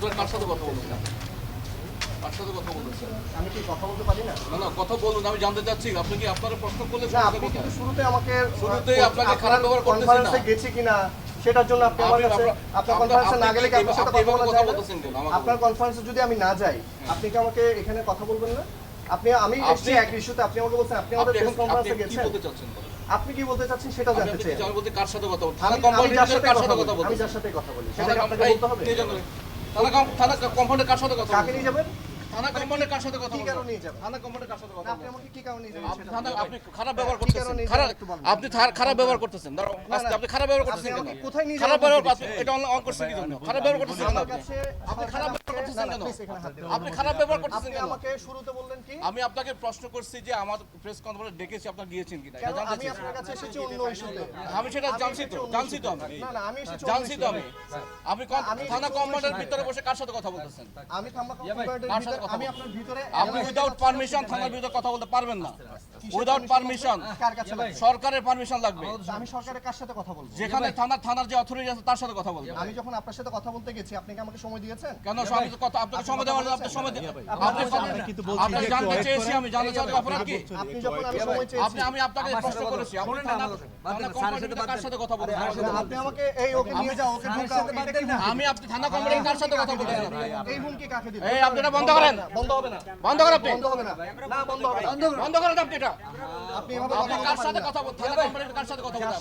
আপনার কার সাথে কথা বলছেন? কার সাথে কথা বলছেন? আমি কি কথা বলতে পারি না? না না, কথা বলুন, আমি জানতে চাচ্ছি আপনি কি আপনার প্রশ্ন করলে না, আপনি কিন্তু শুরুতে আমাকে শুরুতেই আপনাকে খারাপ ব্যবহার করতেছেন না। কনফারেন্সে গেছি কিনা সেটার জন্য আপনি আমার কাছে আপনার কনফারেন্সে না গেলে কি আপনার সাথে কথা বলা যায় না? আপনার কনফারেন্সে যদি আমি না যাই আপনি কি আমাকে এখানে কথা বলবেন না? আমি এসেছি এক ইস্যুতে, আপনি আমাকে বলছেন আপনি আমাদের প্রেস কনফারেন্সে গেছেন। আপনি কি বলতে চাচ্ছেন সেটা জানতে চাই। আমি বলতে কার সাথে কথা বলছেন? আমি যার সাথে কথা বলি, আমি যার সাথে কথা বলি সেটা আপনাকে বলতে হবে। থানা কম্পাউন্ডের কার সাথে কথা কাকে নিয়ে যাবেন? থানা কম্পাউন্ডের কার সাথে কথা কি কারণে নিয়ে যাবেন? থানা কম্পাউন্ডের কার সাথে কথা আপনি আমাকে কি কারণে নিয়ে যাবেন? আপনি খারাপ ব্যবহার করতেছেন। আপনি খারাপ ব্যবহার করতেছেন। আপনি খারাপ ব্যবহার করতেছেন কেন? কোথায় নিয়ে খারাপ যাবেন? ব্যবহার এটা অন করছেন কি জন্য? খারাপ ব্যবহার করতেছেন কেন? আপনি খারাপ ব্যবহার করতেছেন কেন? আপনি খারাপ ব্যবহার করতেছেন আপনি কেন? আমাকে শুরুতে বললেন কি? আমি আপনাকে প্রশ্ন করছি যে আমার প্রেস কনফারেন্স ডেকেছি, আপনারা গিয়েছেন কিনা এটা কেন জানতে আমি চাই। আপনার কাছে এসেছি অন্য ইস্যুতে? আমি সেটা জানছি তো আমি। না না, আমি এসেছি জানছি তো আমি। আপনি থানা কমান্ডারের ভিতরে বসে কার সাথে কথা বলতেছেন? আমি থাম্বা কম্পাউন্ডারের ভিতরে, আমি আপনার ভিতরে আপনি উইদাউট পারমিশন থানার ভিতরে কথা বলতে পারবেন না। উইদাউট পারমিশন কার কাছে লাগবে? সরকারের পারমিশন লাগবে। আমি সরকারের কার সাথে কথা বলবো? যেখানে থানার যে অথরিটি আছে তার সাথে কথা বলবেন। আমি যখন আপনার সাথে কথা বলতে গেছি আপনি কি আমাকে সময় দিয়েছেন? কেন আমি তো কথা আপনাকে সময় দেওয়ার জন্য আপনি সময় আপনি জানতে চেয়েছি, আমি জানতে চাই অপরাধ কি? আপনি যখন আমি সময় চেয়েছি আমি আপনাকে প্রশ্ন করেছি আপনি থানা কমান্ডারের কার সাথে কথা বলছেন? আপনি আমাকে এই ওকে নিয়ে যাও, ওকে ঢোকাও, এটা কি? আমি আপনি থানা কমান্ডারের কার সাথে কথা বলছেন? এই হুমকি কাকে দিবেন? এই আপনি এটা বন্ধ করেন। বন্ধ হবে না, বন্ধ করেন আপনি। বন্ধ হবে না, না বন্ধ হবে না। বন্ধ করেন আপনি এটা। আপনি এভাবে আপনি কথা কার বলতে সাথে পারেন না। কথা বলছেন? থানা কমান্ডারের কার সাথে কথা বলছেন?